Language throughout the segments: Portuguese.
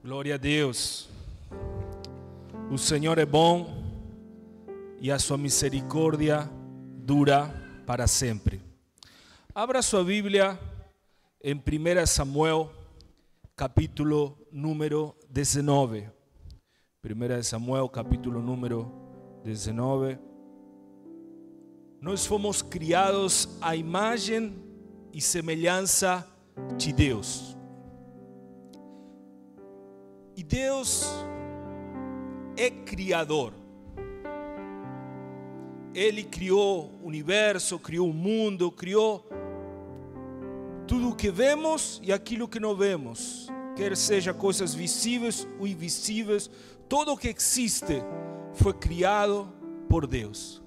Glória a Deus. O Senhor é bom e a sua misericórdia dura para sempre. Abra sua Bíblia em 1 Samuel, capítulo número 19. 1 Samuel, capítulo número 19. Nós fomos criados à imagem e semelhança de Deus. E Deus é criador. Ele criou o universo, criou o mundo, criou tudo o que vemos e aquilo que não vemos. Quer seja coisas visíveis ou invisíveis, tudo o que existe foi criado por Deus.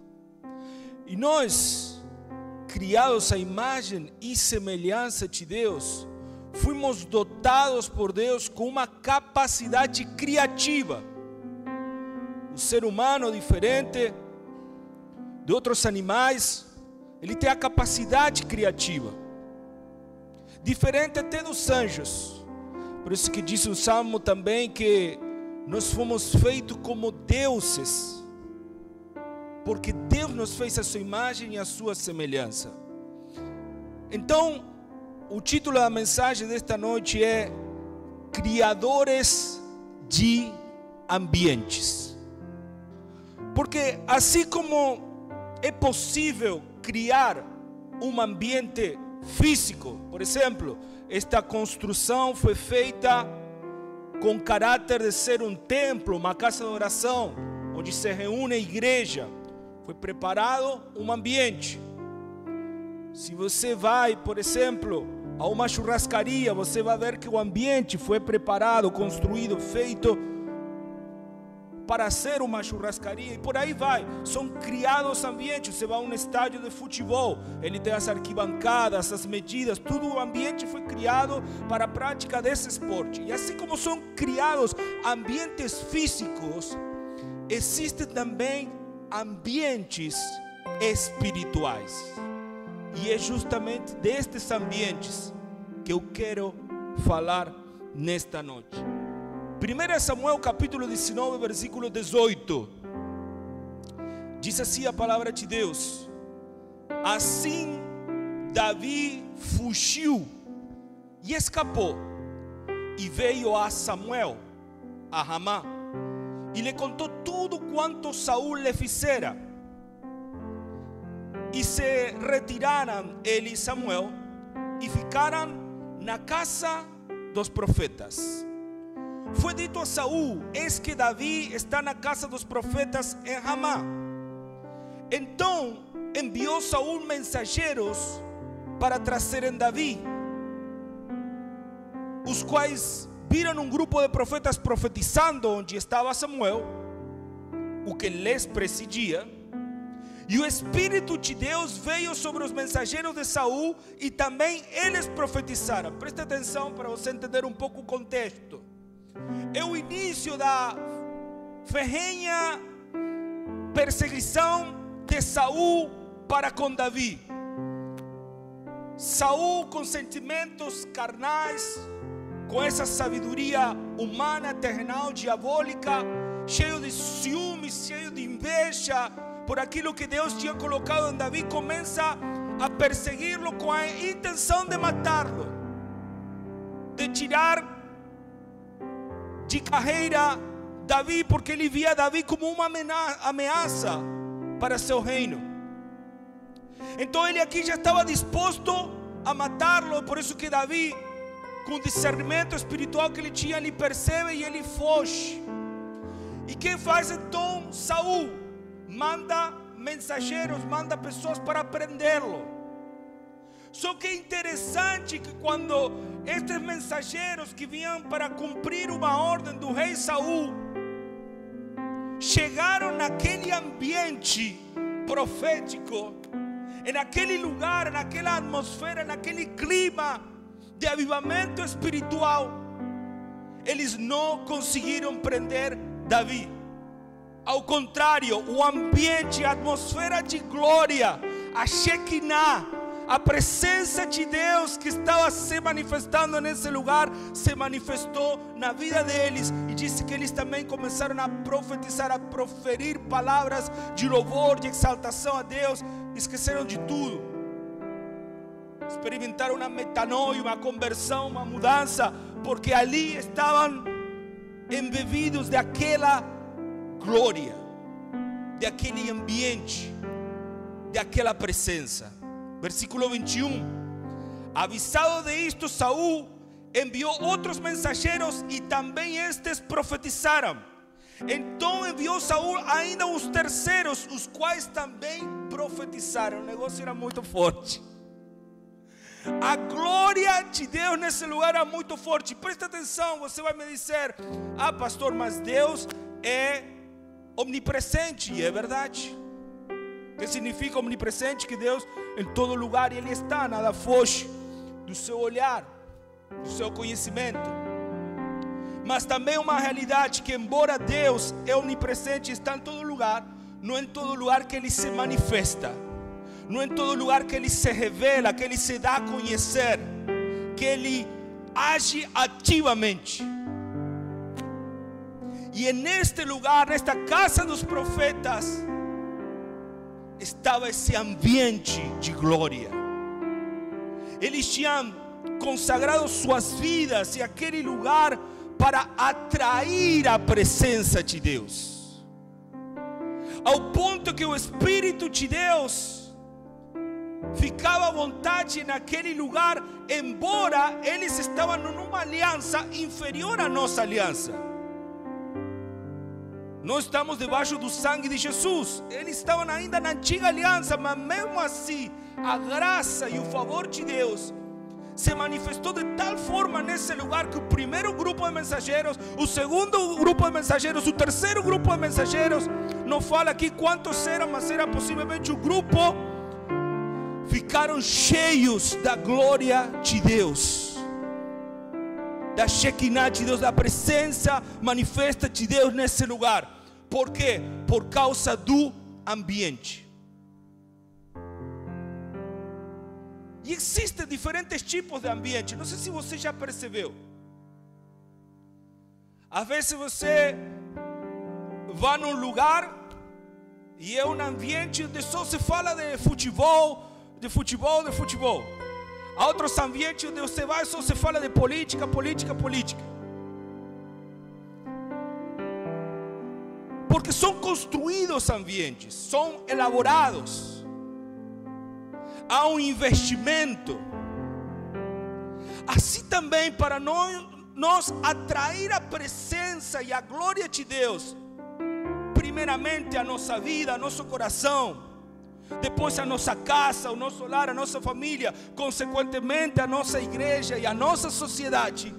E nós, criados à imagem e semelhança de Deus, fomos dotados por Deus com uma capacidade criativa. O ser humano, diferente de outros animais, ele tem a capacidade criativa, diferente até dos anjos. Por isso que diz o Salmo também que nós fomos feitos como deuses, porque Deus nos fez a sua imagem e a sua semelhança. Então, o título da mensagem desta noite é Criadores de Ambientes. Porque assim como é possível criar um ambiente físico, por exemplo, esta construção foi feita com caráter de ser um templo, uma casa de oração, onde se reúne a igreja. Foi preparado um ambiente. Se você vai, por exemplo, a uma churrascaria, você vai ver que o ambiente foi preparado, construído, feito para ser uma churrascaria, e por aí vai. São criados ambientes. Você vai a um estádio de futebol, ele tem as arquibancadas, as medidas, tudo o ambiente foi criado para a prática desse esporte. E assim como são criados ambientes físicos, existem também ambientes espirituais. E é justamente destes ambientes que eu quero falar nesta noite. 1 Samuel capítulo 19, versículo 18. Diz assim a palavra de Deus: assim Davi fugiu e escapou, e veio a Samuel a Ramá, e lhe contou tudo quanto Saul lhe fizera. E se retiraram ele e Samuel e ficaram na casa dos profetas. Foi dito a Saul: eis que Davi está na casa dos profetas em Ramá. Então enviou Saul mensageiros para trazerem Davi, os quais viram um grupo de profetas profetizando onde estava Samuel, o que lhes precedia. E o Espírito de Deus veio sobre os mensageiros de Saul e também eles profetizaram. Preste atenção para você entender um pouco o contexto. É o início da ferrenha perseguição de Saul para com Davi. Saul, com sentimentos carnais, com essa sabedoria humana, terrenal, diabólica, cheio de ciúmes, cheio de inveja por aquilo que Deus tinha colocado em Davi, começa a persegui-lo com a intenção de matá-lo, de tirar de carreira Davi, porque ele via Davi como uma ameaça para seu reino. Então ele aqui já estava disposto a matá-lo. Por isso que Davi, com o discernimento espiritual que ele tinha, ele percebe e ele foge. E quem faz então? Saul manda mensageiros, manda pessoas para prendê-lo. Só que é interessante que quando estes mensageiros que vinham para cumprir uma ordem do rei Saul chegaram naquele ambiente profético, naquele lugar, naquela atmosfera, naquele clima de avivamento espiritual, eles não conseguiram prender Davi. Ao contrário, o ambiente, a atmosfera de glória, a Shekinah, a presença de Deus que estava se manifestando nesse lugar se manifestou na vida deles, e disse que eles também começaram a profetizar, a proferir palavras de louvor, de exaltação a Deus. Esqueceram de tudo, experimentaram uma metanoia, uma conversão, uma mudança, porque ali estavam embebidos daquela glória, daquele ambiente, daquela presença. Versículo 21. Avisado de isto, Saúl enviou outros mensageiros e também estes profetizaram. Então enviou Saúl ainda os terceiros, os quais também profetizaram. O negócio era muito forte. A glória de Deus nesse lugar era muito forte. Presta atenção, você vai me dizer: ah, pastor, mas Deus é onipresente. E é verdade. O que significa onipresente? Que Deus em todo lugar Ele está, nada foge do seu olhar, do seu conhecimento. Mas também uma realidade que, embora Deus é onipresente, está em todo lugar, não é em todo lugar que Ele se manifesta, não é em todo lugar que Ele se revela, que Ele se dá a conhecer, que Ele age ativamente. E neste lugar, nesta casa dos profetas, estava esse ambiente de glória. Eles tinham consagrado suas vidas e aquele lugar para atrair a presença de Deus, ao ponto que o Espírito de Deus ficava à vontade naquele lugar, embora eles estavam numa aliança inferior à nossa aliança. Nós estamos debaixo do sangue de Jesus, eles estavam ainda na antiga aliança, mas mesmo assim a graça e o favor de Deus se manifestou de tal forma nesse lugar, que o primeiro grupo de mensageiros, o segundo grupo de mensageiros, o terceiro grupo de mensageiros, não fala aqui quantos eram, mas era possivelmente o grupo, ficaram cheios da glória de Deus, da Shekinah de Deus, da presença manifesta de Deus nesse lugar. Por quê? Por causa do ambiente. E existem diferentes tipos de ambiente. Não sei se você já percebeu. Às vezes você vai num lugar e é um ambiente onde só se fala de futebol. Há outros ambientes onde você vai e só se fala de política. Porque são construídos ambientes, são elaborados. Há um investimento. Assim também, para nós atrair a presença e a glória de Deus, primeiramente a nossa vida, a nosso coração, depois a nossa casa, o nosso lar, a nossa família, consequentemente a nossa igreja e a nossa sociedade,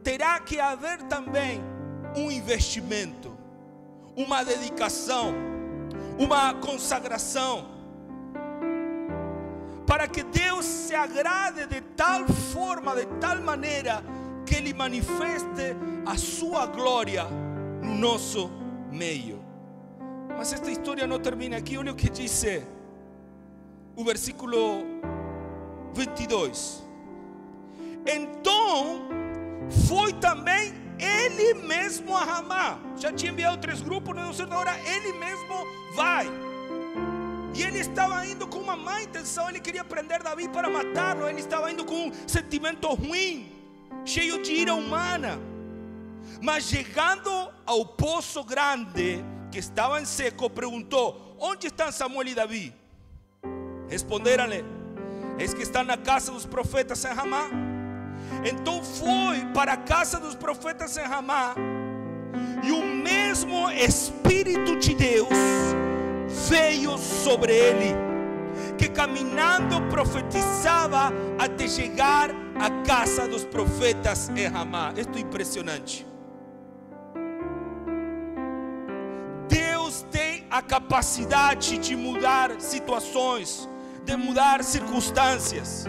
terá que haver também um investimento, uma dedicação, uma consagração, para que Deus se agrade de tal forma, de tal maneira, que Ele manifeste a sua glória no nosso meio. Mas esta história não termina aqui. Olha o que diz o versículo 22. Então foi também Ele mesmo a Ramá. Já tinha enviado 3 grupos, não sei, agora Ele mesmo vai. E ele estava indo com uma má intenção. Ele queria prender Davi para matá-lo. Ele estava indo com um sentimento ruim, cheio de ira humana. Mas chegando ao poço grande, que estava em seco, perguntou: onde estão Samuel e Davi? Responderam-lhe: eis que estão na casa dos profetas em Ramá. Então foi para a casa dos profetas em Ramá, e o mesmo Espírito de Deus veio sobre ele, que caminhando profetizava até chegar à casa dos profetas em Ramá. Isto é impressionante. Deus tem a capacidade de mudar situações, de mudar circunstâncias.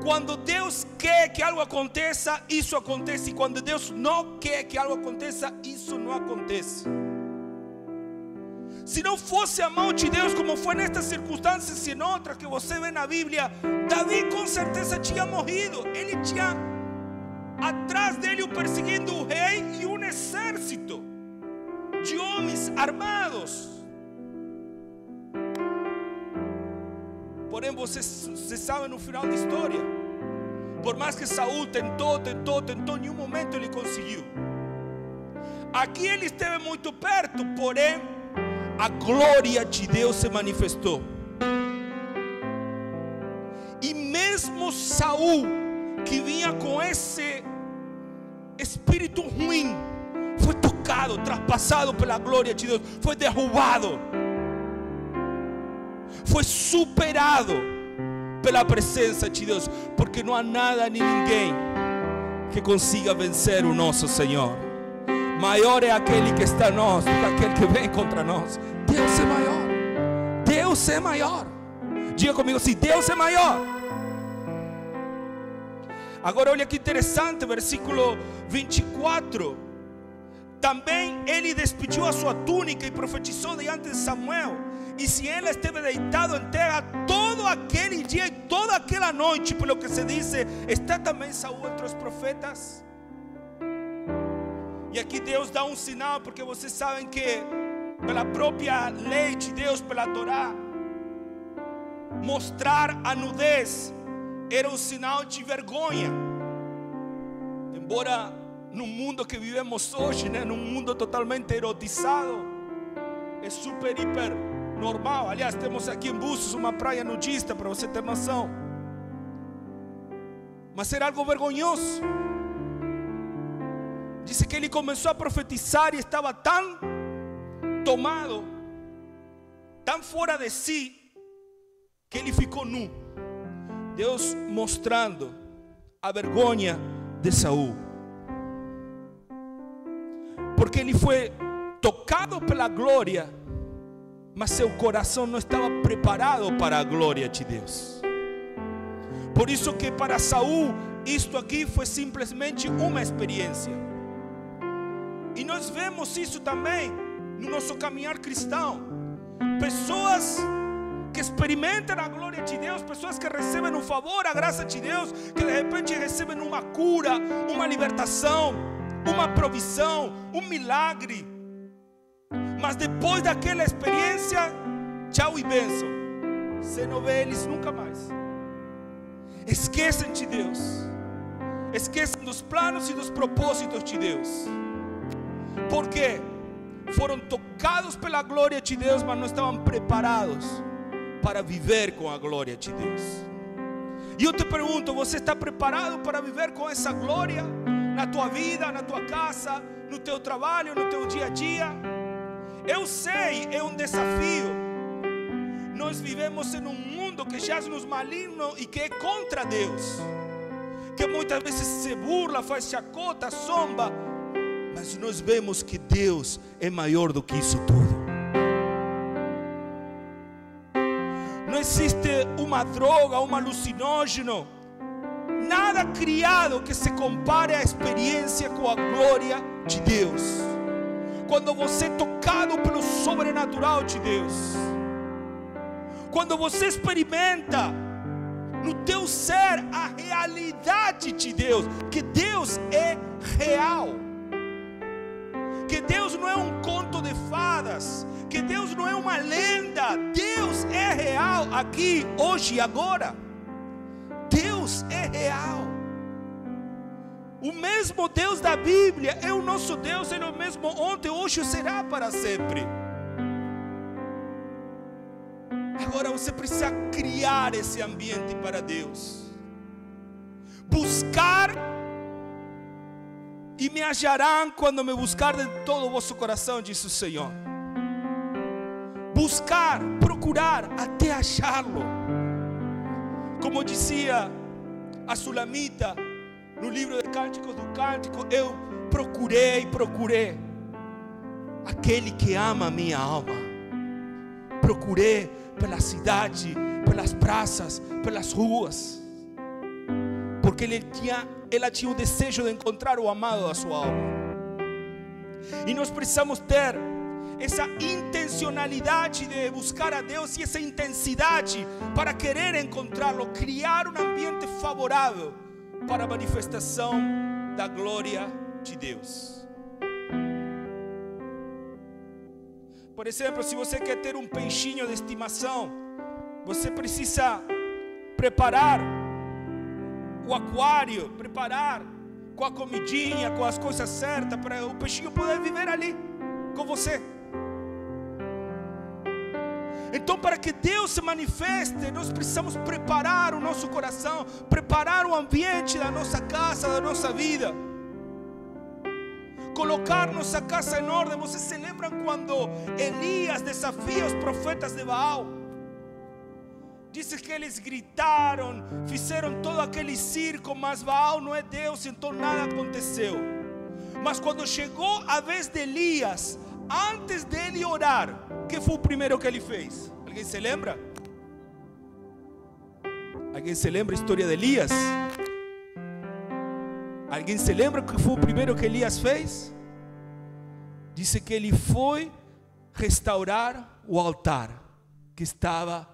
Quando Deus quer que algo aconteça, isso acontece. E quando Deus não quer que algo aconteça, isso não acontece. Se não fosse a mão de Deus, como foi nestas circunstâncias e em outras que você vê na Bíblia, Davi com certeza tinha morrido. Ele tinha atrás dele perseguindo o rei e um exército de homens armados. Porém, você sabe no final da história, por mais que Saul tentou, em nenhum momento ele conseguiu. Aqui ele esteve muito perto, porém a glória de Deus se manifestou. E mesmo Saul, que vinha com esse espírito ruim, foi tocado, traspassado pela glória de Deus, foi derrubado, foi superado pela presença de Deus, porque não há nada nem ninguém que consiga vencer o nosso Senhor. Maior é aquele que está em nós do que aquele que vem contra nós. Deus é maior. Deus é maior. Diga comigo assim: Deus é maior. Agora olha que interessante, versículo 24. Também ele despediu a sua túnica e profetizou diante de Samuel. E se ele esteve deitado em terra todo aquele dia e toda aquela noite, pelo que se diz, está também Saul entre os profetas. E aqui Deus dá um sinal, porque vocês sabem que pela própria lei de Deus, pela Torá, mostrar a nudez era um sinal de vergonha. Embora no mundo que vivemos hoje, num mundo totalmente erotizado, é super, hiper normal. Aliás, temos aqui em Búzios uma praia nudista, para você ter noção. Mas era algo vergonhoso. Dice que ele começou a profetizar e estava tão tomado, tão fora de si, que ele ficou nu. Deus mostrando a vergonha de Saul, porque ele foi tocado pela glória, mas seu coração não estava preparado para a glória de Deus. Por isso que para Saul isto aqui foi simplesmente uma experiência. E nós vemos isso também no nosso caminhar cristão. Pessoas que experimentam a glória de Deus, pessoas que recebem um favor, a graça de Deus, que de repente recebem uma cura, uma libertação, uma provisão, um milagre. Mas depois daquela experiência, tchau e bênção. Você não vê eles nunca mais. Esquecem de Deus, esquecem dos planos e dos propósitos de Deus. Porque foram tocados pela glória de Deus, mas não estavam preparados para viver com a glória de Deus. E eu te pergunto: você está preparado para viver com essa glória na tua vida, na tua casa, no teu trabalho, no teu dia a dia? Eu sei, é um desafio. Nós vivemos em um mundo que jaz nos maligno e que é contra Deus, que muitas vezes se burla, faz chacota, zomba. Mas nós vemos que Deus é maior do que isso tudo. Não existe uma droga, um alucinógeno, nada criado que se compare à experiência com a glória de Deus. Quando você é tocado pelo sobrenatural de Deus, quando você experimenta no teu ser a realidade de Deus, que Deus é real, que Deus não é um conto de fadas, que Deus não é uma lenda. Deus é real aqui, hoje e agora. Deus é real. O mesmo Deus da Bíblia é o nosso Deus, Ele é o mesmo ontem, hoje e será para sempre. Agora você precisa criar esse ambiente para Deus. Buscar, e me acharão quando me buscar de todo o vosso coração, diz o Senhor. Buscar, procurar até achá-lo. Como dizia a Sulamita no livro de Cânticos do Cântico: eu procurei aquele que ama a minha alma. Procurei pela cidade, pelas praças, pelas ruas, porque ela tinha o desejo de encontrar o amado da sua alma. E nós precisamos ter essa intencionalidade de buscar a Deus e essa intensidade para querer encontrá-lo, criar um ambiente favorável para a manifestação da glória de Deus. Por exemplo, se você quer ter um peixinho de estimação, você precisa preparar o aquário, preparar com a comidinha, com as coisas certas, para o peixinho poder viver ali com você. Então, para que Deus se manifeste, nós precisamos preparar o nosso coração, preparar o ambiente da nossa casa, da nossa vida, colocar nossa casa em ordem. Vocês se lembram quando Elias desafia os profetas de Baal? Diz que eles gritaram, fizeram todo aquele circo, mas Baal não é Deus, então nada aconteceu. Mas quando chegou a vez de Elias, antes dele orar, o que foi o primeiro que ele fez? Alguém se lembra? Alguém se lembra a história de Elias? Alguém se lembra o que foi o primeiro que Elias fez? Diz que ele foi restaurar o altar que estava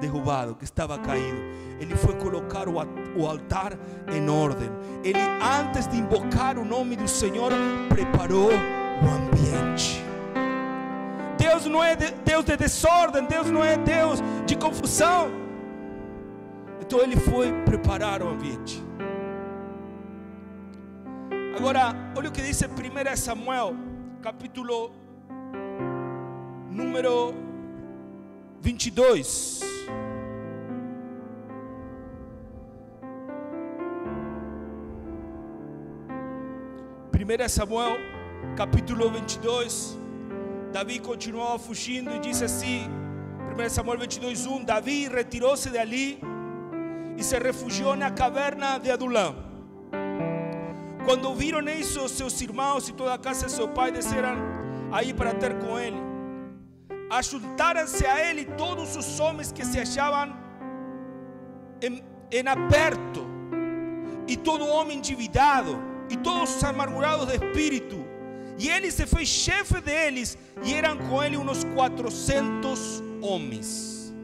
derrubado, que estava caído. Ele foi colocar o altar em ordem. Ele, antes de invocar o nome do Senhor, preparou o ambiente. Deus não é Deus de desordem, Deus não é Deus de confusão. Então ele foi preparar o ambiente. Agora, olha o que diz 1 Samuel, capítulo número 22. Primeira Samuel, capítulo 22. Davi continuava fugindo e disse assim, 1 Samuel 22:1: Davi retirou-se dali e se refugiou na caverna de Adulão. Quando ouviram isso, seus irmãos e toda a casa de seu pai desceram aí para ter com ele. Ajuntaram-se a ele todos os homens que se achavam em aperto, e todo homem endividado, e todos os amargurados de espírito. E ele se fez chefe deles, e eram com ele uns 400 homens.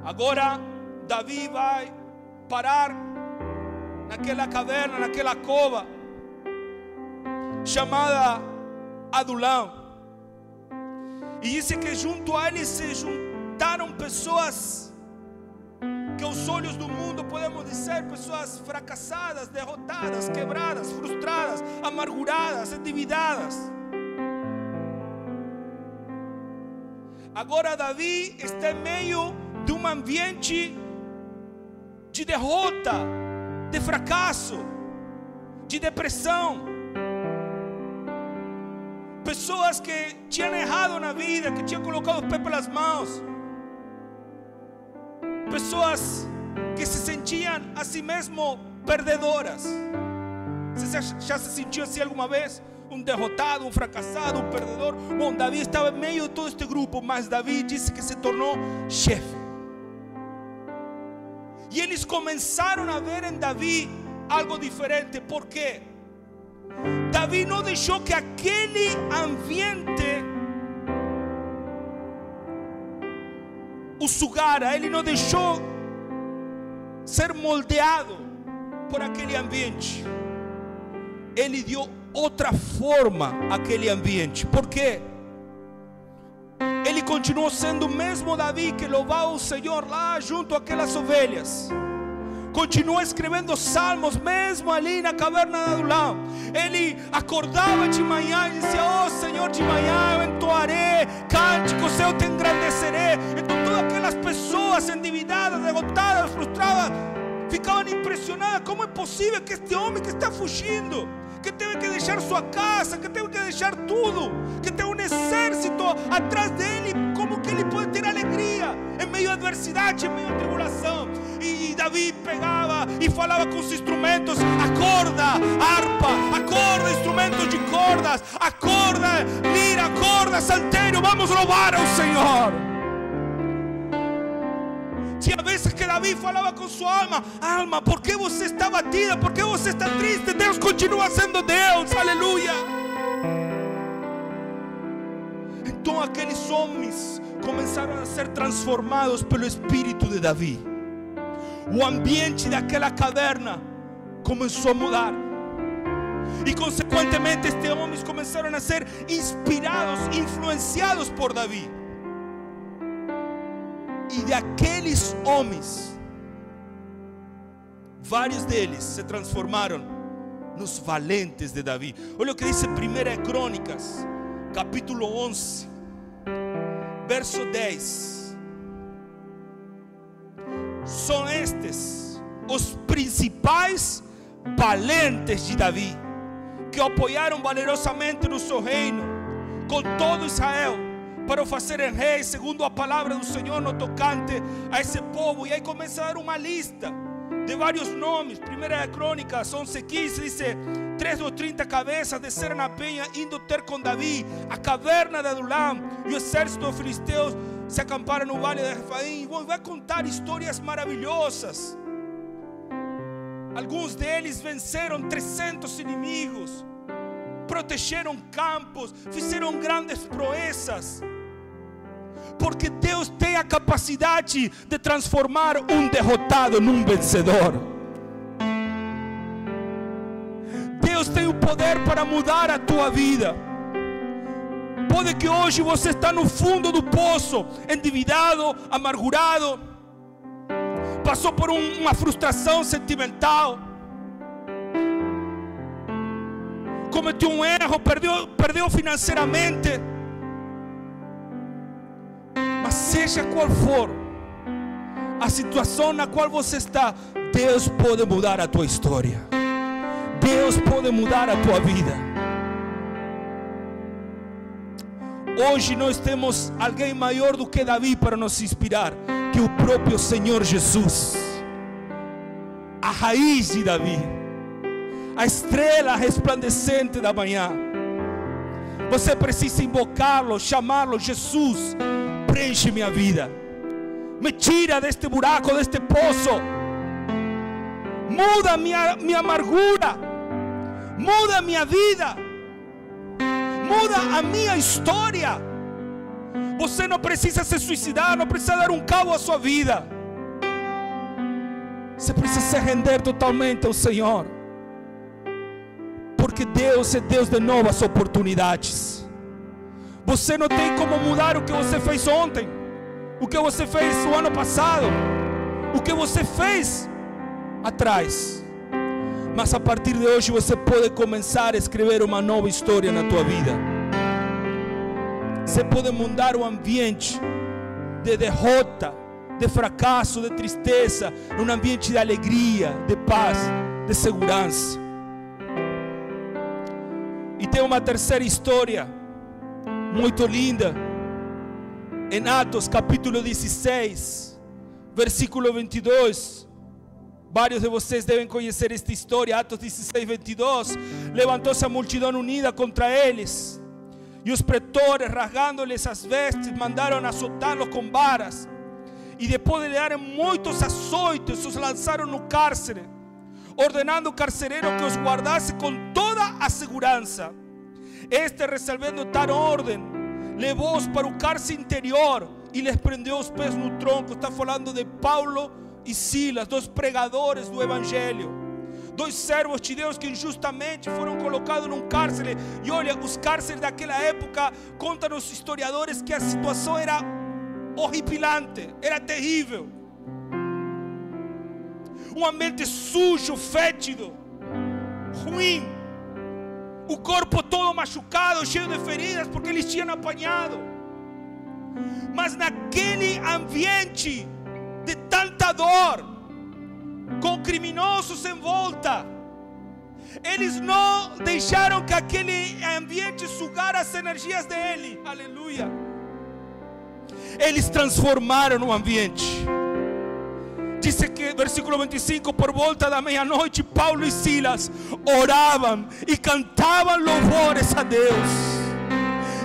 Agora Davi vai parar naquela caverna, naquela cova chamada Adulão. E diz que junto a ele se juntaram pessoas que aos olhos do mundo podemos dizer pessoas fracassadas, derrotadas, quebradas, frustradas, amarguradas, endividadas. Agora Davi está em meio de um ambiente de derrota, de fracasso, de depressão. Pessoas que tinham errado na vida, que tinham colocado os pés pelas mãos. Pessoas que se sentiam a si mesmo perdedoras. Você já se sentiu assim alguma vez? Um derrotado, um fracassado, um perdedor? Bom, Davi estava em meio de todo este grupo, mas Davi disse que se tornou chefe. E eles começaram a ver em Davi algo diferente. ¿Por quê? Davi não deixou que aquele ambiente o sugara. Ele não deixou ser moldeado por aquele ambiente. Ele deu outra forma àquele ambiente. ¿Por quê? Ele continuou sendo o mesmo Davi que louvava o Senhor lá junto àquelas ovelhas. Continuou escrevendo salmos mesmo ali na caverna de Adulão. Ele acordava de manhã e dizia: oh Senhor, de manhã eu entoarei cânticos, eu te engrandecerei. Então todas aquelas pessoas endividadas, derrotadas, frustradas, ficavam impressionadas. Como é possível que este homem que está fugindo, que teve que deixar sua casa, que teve que deixar tudo, que tem um exército atrás dele, como que ele pode ter alegria em meio à adversidade, em meio à tribulação? E Davi pegava e falava com os instrumentos, acorda, harpa, acorda, instrumentos de cordas, acorda, lira, acorda, saltério, vamos louvar ao Senhor. Tinha vezes que Davi falava com sua alma: alma, por que você está batida? Por que você está triste? Deus continua sendo Deus, aleluia. Então aqueles homens começaram a ser transformados pelo Espírito de Davi. O ambiente daquela caverna começou a mudar. E consequentemente estes homens começaram a ser inspirados, influenciados por Davi. E daqueles homens, vários deles se transformaram nos valentes de Davi. Olha o que diz 1 Crônicas, capítulo 11, verso 10. São estes os principais valentes de Davi, que apoiaram valerosamente no seu reino, com todo Israel, para o fazerem rei, segundo a palavra do Senhor no tocante a esse povo. E aí começa a dar uma lista de vários nomes. 1 Crônicas 11:15 diz: 3 ou 30 cabeças desceram a penha, indo ter com Davi a caverna de Adulam, e o exército dos filisteus se acamparam no vale de Refaim. E vai contar histórias maravilhosas. Alguns deles venceram 300 inimigos, protegeram campos, fizeram grandes proezas, porque Deus tem a capacidade de transformar um derrotado num vencedor. Deus tem o poder para mudar a tua vida. Pode que hoje você está no fundo do poço, endividado, amargurado, passou por uma frustração sentimental, cometeu um erro, perdeu financeiramente. Mas seja qual for a situação na qual você está, Deus pode mudar a tua história. Deus pode mudar a tua vida. Hoje nós temos alguém maior do que Davi para nos inspirar, que o próprio Senhor Jesus, a raiz de Davi, a estrela resplandecente da manhã. Você precisa invocá-lo, chamá-lo: Jesus, preenche minha vida, me tira deste buraco, deste poço, muda minha amargura, muda a minha vida, muda a minha história. Você não precisa se suicidar, não precisa dar um cabo à sua vida. Você precisa se render totalmente ao Senhor, porque Deus é Deus de novas oportunidades. Você não tem como mudar o que você fez ontem, o que você fez o ano passado, o que você fez atrás. Mas a partir de hoje você pode começar a escrever uma nova história na tua vida. Você pode mudar o ambiente de derrota, de fracasso, de tristeza, num ambiente de alegria, de paz, de segurança. E tem uma terceira história muito linda, em Atos capítulo 16, versículo 22. Vários de vocês devem conhecer esta história. Atos 16, 22. Levantou-se a multidão unida contra eles, e os pretores, rasgando-lhes as vestes, mandaram azotá-los com varas, e depois de lhe darem muitos açoites, os lançaram no cárcere, ordenando ao carcereiro que os guardasse com toda a segurança. Este, recebendo tal ordem, levou-os para o cárcere interior e lhes prendeu os pés no tronco. Está falando de Paulo e Silas, dois pregadores do Evangelho, dois servos de Deus que injustamente foram colocados num cárcere. E olha, os cárceres daquela época, contam os historiadores, que a situação era horripilante, era terrível. Um ambiente sujo, fétido, ruim, o corpo todo machucado, cheio de feridas, porque eles tinham apanhado. Mas naquele ambiente de tanta dor, com criminosos em volta, eles não deixaram que aquele ambiente sugara as energias dele. Aleluia. Eles transformaram o ambiente. Diz que, versículo 25, por volta da meia-noite, Paulo e Silas oravam e cantavam louvores a Deus,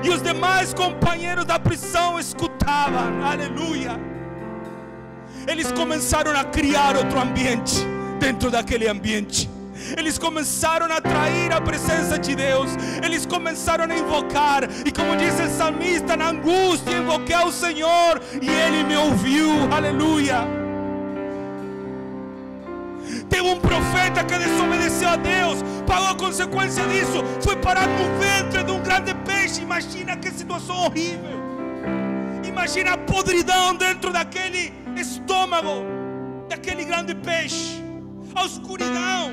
e os demais companheiros da prisão escutavam. Aleluia. Eles começaram a criar outro ambiente dentro daquele ambiente. Eles começaram a atrair a presença de Deus. Eles começaram a invocar. E como diz o salmista, na angústia invoquei ao Senhor e Ele me ouviu. Aleluia. Teve um profeta que desobedeceu a Deus, pagou a consequência disso, foi parar no ventre de um grande peixe. Imagina que situação horrível. Imagina a podridão dentro daquele estômago daquele grande peixe, a escuridão.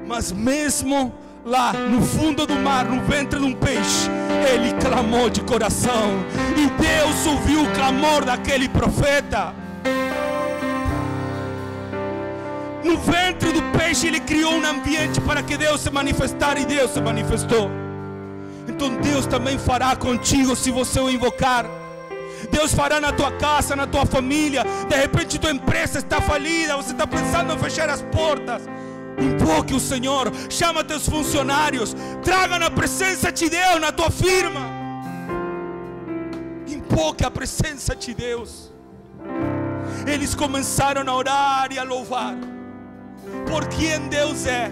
Mas mesmo lá no fundo do mar, no ventre de um peixe, ele clamou de coração, e Deus ouviu o clamor daquele profeta. No ventre do peixe ele criou um ambiente para que Deus se manifestar, e Deus se manifestou. Então Deus também fará contigo se você o invocar. Deus fará na tua casa, na tua família. De repente tua empresa está falida, você está pensando em fechar as portas. Invoque o Senhor, chama teus funcionários, traga na presença de Deus na tua firma. Invoque a presença de Deus. Eles começaram a orar e a louvar por quem Deus é.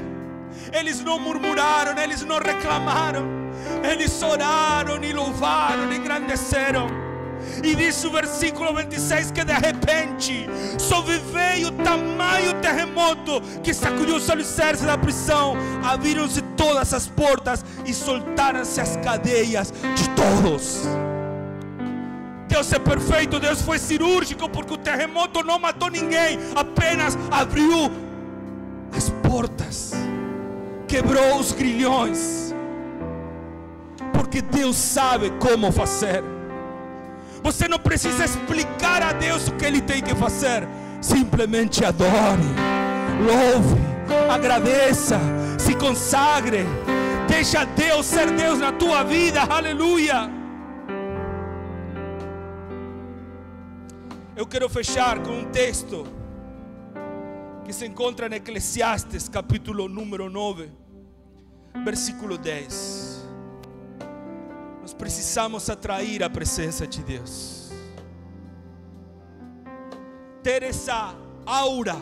Eles não murmuraram, eles não reclamaram, eles oraram e louvaram e engrandeceram. E diz o versículo 26 que de repente sobreveio tamanho terremoto que sacudiu os alicerces da prisão. Abriram-se todas as portas e soltaram-se as cadeias de todos. Deus é perfeito, Deus foi cirúrgico, porque o terremoto não matou ninguém, apenas abriu as portas, quebrou os grilhões, porque Deus sabe como fazer. Você não precisa explicar a Deus o que Ele tem que fazer. Simplesmente adore, louve, agradeça, se consagre. Deixa Deus ser Deus na tua vida. Aleluia. Eu quero fechar com um texto que se encontra em Eclesiastes, capítulo número 9, versículo 10. Nós precisamos atrair a presença de Deus, ter essa aura,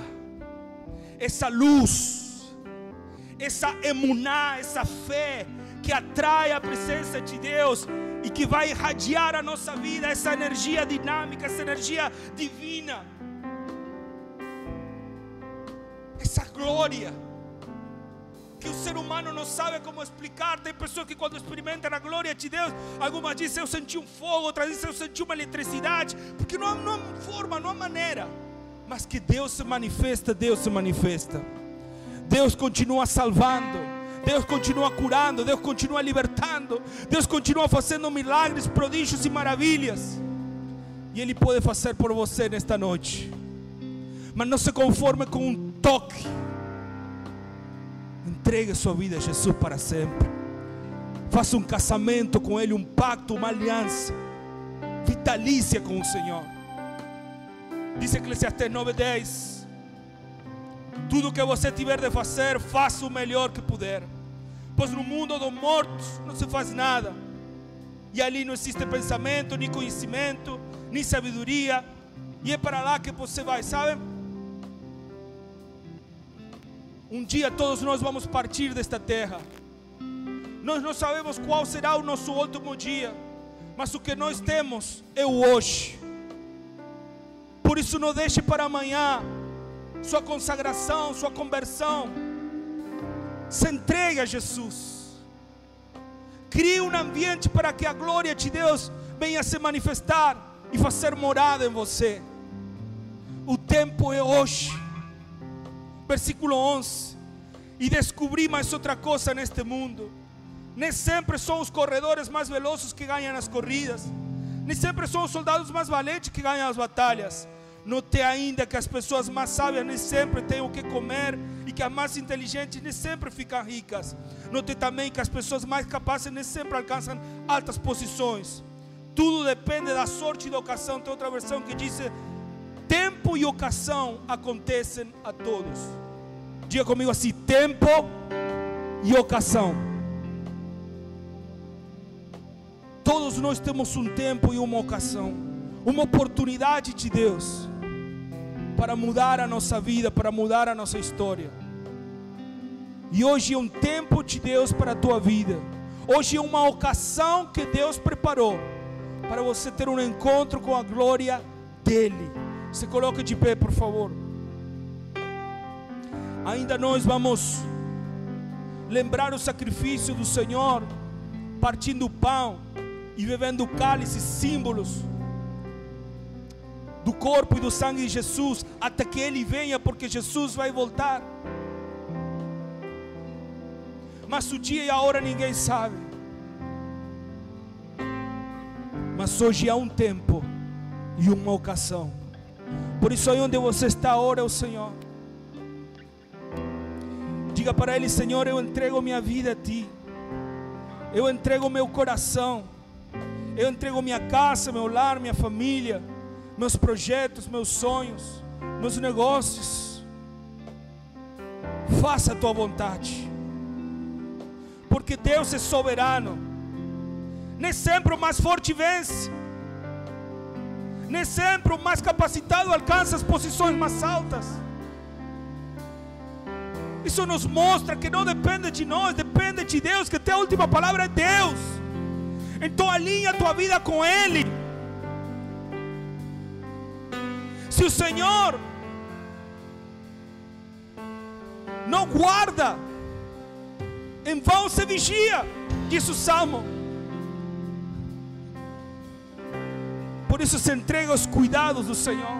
essa luz, essa emuná, essa fé que atrai a presença de Deus e que vai irradiar a nossa vida, essa energia dinâmica, essa energia divina, essa glória que o ser humano não sabe como explicar. Tem pessoas que quando experimentam a glória de Deus, algumas dizem eu senti um fogo, outras dizem eu senti uma eletricidade, porque não há forma, não há maneira. Mas que Deus se manifesta, Deus se manifesta. Deus continua salvando, Deus continua curando, Deus continua libertando, Deus continua fazendo milagres, prodígios e maravilhas. E Ele pode fazer por você nesta noite. Mas não se conforme com um toque. Entregue sua vida a Jesus para sempre. Faça um casamento com Ele, um pacto, uma aliança vitalícia com o Senhor. Diz Eclesiastes 9:10: tudo que você tiver de fazer, faça o melhor que puder, pois no mundo dos mortos não se faz nada, e ali não existe pensamento, nem conhecimento, nem sabedoria, e é para lá que você vai, sabe? Um dia todos nós vamos partir desta terra. Nós não sabemos qual será o nosso último dia, mas o que nós temos é o hoje. Por isso não deixe para amanhã sua consagração, sua conversão. Se entregue a Jesus. Crie um ambiente para que a glória de Deus venha se manifestar e fazer morada em você. O tempo é hoje. Versículo 11: e descobri mais outra coisa neste mundo: nem sempre são os corredores mais velozes que ganham as corridas, nem sempre são os soldados mais valentes que ganham as batalhas. Notei ainda que as pessoas mais sábias nem sempre têm o que comer, e que as mais inteligentes nem sempre ficam ricas. Notei também que as pessoas mais capazes nem sempre alcançam altas posições. Tudo depende da sorte e da ocasião. Tem outra versão que diz: tempo e ocasião acontecem a todos. Diga comigo assim: tempo e ocasião. Todos nós temos um tempo e uma ocasião, uma oportunidade de Deus para mudar a nossa vida, para mudar a nossa história. E hoje é um tempo de Deus para a tua vida. Hoje é uma ocasião que Deus preparou para você ter um encontro com a glória dEle. Se coloque de pé, por favor. Ainda nós vamos lembrar o sacrifício do Senhor, partindo o pão e bebendo o cálice, símbolos do corpo e do sangue de Jesus, até que Ele venha, porque Jesus vai voltar. Mas o dia e a hora ninguém sabe. Mas hoje há um tempo e uma ocasião. Por isso, aí onde você está, ora ao Senhor. Diga para Ele: Senhor, eu entrego minha vida a Ti. Eu entrego meu coração. Eu entrego minha casa, meu lar, minha família, meus projetos, meus sonhos, meus negócios. Faça a Tua vontade. Porque Deus é soberano. Nem sempre o mais forte vence. Nem sempre o mais capacitado alcança as posições mais altas. Isso nos mostra que não depende de nós, depende de Deus, que até a última palavra é Deus. Então alinha a tua vida com Ele. Se o Senhor não guarda, em vão se vigia, diz o Salmo. Por isso se entrega aos cuidados do Senhor.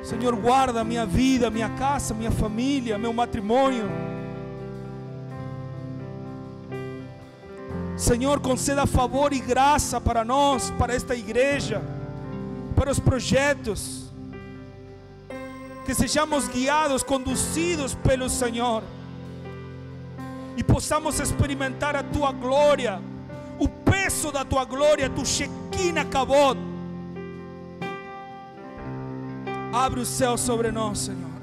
Senhor, guarda minha vida, minha casa, minha família, meu matrimônio. Senhor, conceda favor e graça para nós, para esta igreja, para os projetos. Que sejamos guiados, conduzidos pelo Senhor. E possamos experimentar a Tua glória, o peso da Tua glória, Tu Shekinah Kavod. Abre o céu sobre nós, Senhor.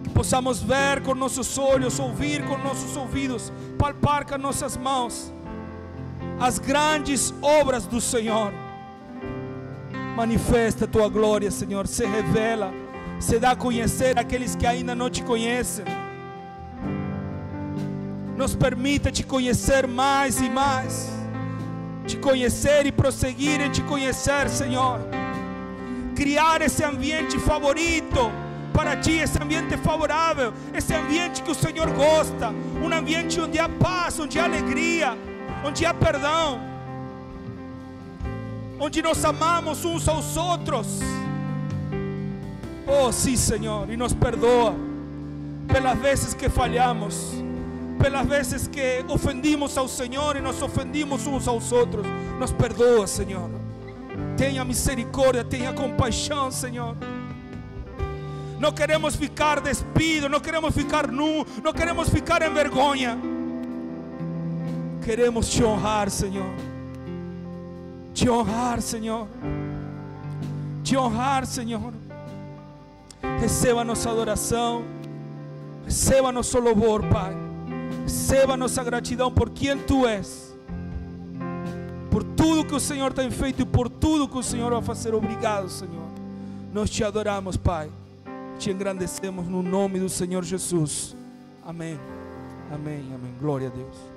Que possamos ver com nossos olhos, ouvir com nossos ouvidos, palpar com nossas mãos as grandes obras do Senhor. Manifesta a Tua glória, Senhor. Se revela, se dá a conhecer àqueles que ainda não Te conhecem. Nos permita Te conhecer mais e mais. Te conhecer e prosseguir em Te conhecer, Senhor. Criar esse ambiente favorito para Ti, esse ambiente favorável, esse ambiente que o Senhor gosta, um ambiente onde há paz, onde há alegria, onde há perdão, onde nós amamos uns aos outros. Oh, sim, Senhor, e nos perdoa pelas vezes que falhamos, pelas vezes que ofendimos ao Senhor e nos ofendimos uns aos outros. Nos perdoa, Senhor. Tenha misericórdia, tenha compaixão, Senhor. Não queremos ficar despidos, não queremos ficar nu, não queremos ficar em vergonha. Queremos Te honrar, Senhor. Te honrar, Senhor. Te honrar, Senhor. Receba nossa adoração, receba nosso louvor, Pai. Receba nossa gratidão por quem Tu és, por tudo que o Senhor tem feito e por tudo que o Senhor vai fazer. Obrigado, Senhor. Nós Te adoramos, Pai. Te engrandecemos no nome do Senhor Jesus. Amém. Amém. Amém. Glória a Deus.